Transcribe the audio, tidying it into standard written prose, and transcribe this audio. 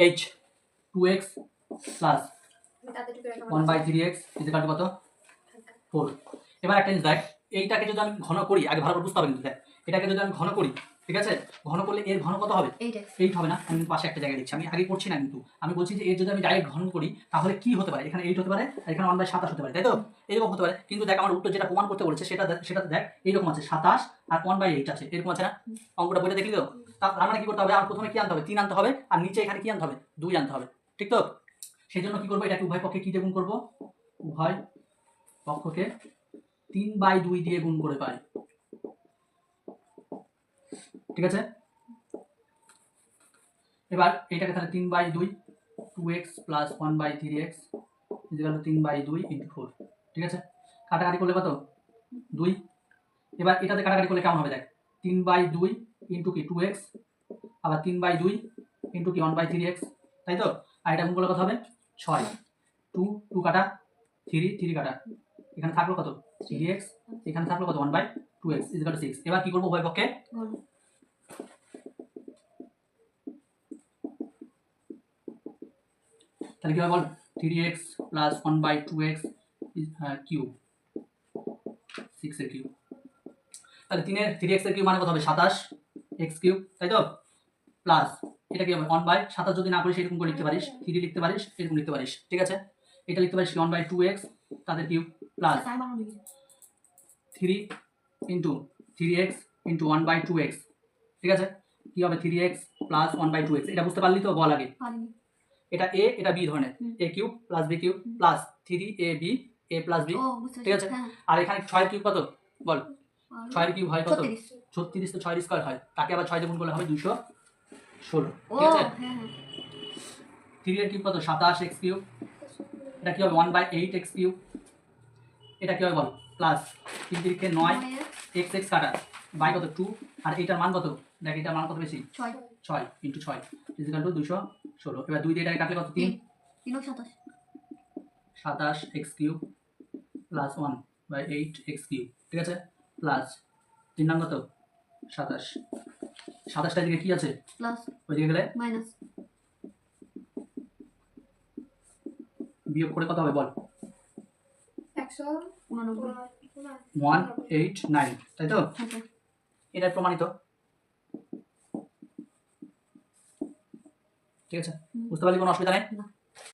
H 2x plus 1/3x equal to কত 4। এবার একটা জিনিস দেখ, এইটাকে যদি আমি ঘন করি, আগে ভালো করে বুঝতে হবে কিন্তু দেখ, এটাকে যদি আমি ঘন করি, ঠিক আছে, ঘন করলে এর ঘন কত হবে 8 হবে না। আমি পাশে একটা জায়গায় দিচ্ছি, আমি আগে করছি না কিন্তু আমি বলছি যে এর যদি আমি ডাইরেক্ট ঘন করি তাহলে কি হতে পারে, এখানে 8 হতে পারে আর এখানে 1/27 হতে পারে, তাই তো এরকম হতে পারে। কিন্তু দেখ আমার উত্তর যেটা প্রমাণ করতে বলেছে সেটা দেখ এইরকম আছে 27 আর 1/8 আছে, এরকম আছে না, অঙ্কটা বইটা দেখলি তো। তার মানে কি করতে হবে, আমার প্রথমে কি আনতে হবে 3 আনতে হবে আর নিচে এখানে কি আনতে হবে 2 আনতে হবে, ঠিক তো। সেই জন্য কি করবো, এটাকে উভয় পক্ষে কি দিয়ে গুণ করবো, উভয় পক্ষকে 3/2 দিয়ে গুণ করে পাই, ঠিক আছে। এবার এটাকে তাহলে 3/2 2x plus 1/3x equal to 3/2 into 4, ঠিক আছে। কাটাকাটি করলে কত 2। এবার এটাতে কাটাকাটি করলে কেমন হবে দেখ, 3/2 ইন্টু কি 2x আবার 3/2 ইন্টু কি 1/3x, তাই তো। আর এটা গুণ করলে কত হবে 6, 2 2 কাটা 3 3 কাটা, এখানে থাকলো কত 3x, এখানে থাকলো কত 1/2x ইকুয়াল টু 6। এবার কি করবো, উভয় পক্ষে তাহলে কি হবে বল, 3x প্লাস 1/2x কিউব 6 এর কিউব, তাহলে 3x এর কিউব মানে কত হবে 27x কিউব, তাই তো। প্লাস এটা কি হবে 1/27 যদি না করিস এরকম করে লিখতে পারিস, 3 লিখতে পারিস, এরকম লিখতে পারিস, ঠিক আছে। এটা লিখতে পারিস 1/2x তাদের cube plus 3 into 3x into 1/2x, ঠিক আছে। কি হবে 3x প্লাস 1/2x, এটা বুঝতে পারলি তো, বল আগে। এটা a এটা b ধরনের, a cube plus b cube plus 3ab a plus b, ঠিক আছে। আর এখানে 6 এর কিউব কত বল, 6 এর কিউব হয় কত 36, তো 6 এর স্কয়ার হয়, তাকে আবার 6 দিয়ে গুণ করলে হবে 216, ঠিক আছে। 3 এর কিউব কত 27x কিউব, এটা কি হবে 1/8x কিউব, এটা কি হবে বল প্লাস 3 3 কে 9 x x কাটা বাই কত 2, আর এটার মান কত দেখ, এটার মান কত বেশি 6 ইনটু 6 ইকুয়াল টু 216। এবার 2 দিয়ে এটাকে কাটলে কত 3 27x cube plus 1/8x cube, ঠিক আছে, প্লাস 3 নাম কত 27, 27টার দিকে কি আছে প্লাস, ওইদিকে গেলে মাইনাস, বিয়োগ করে কত হবে বল 189, তাই তো। এটা প্রমাণিত, ঠিক আছে, বুঝতে পারলি, কোনো অসুবিধা নেই।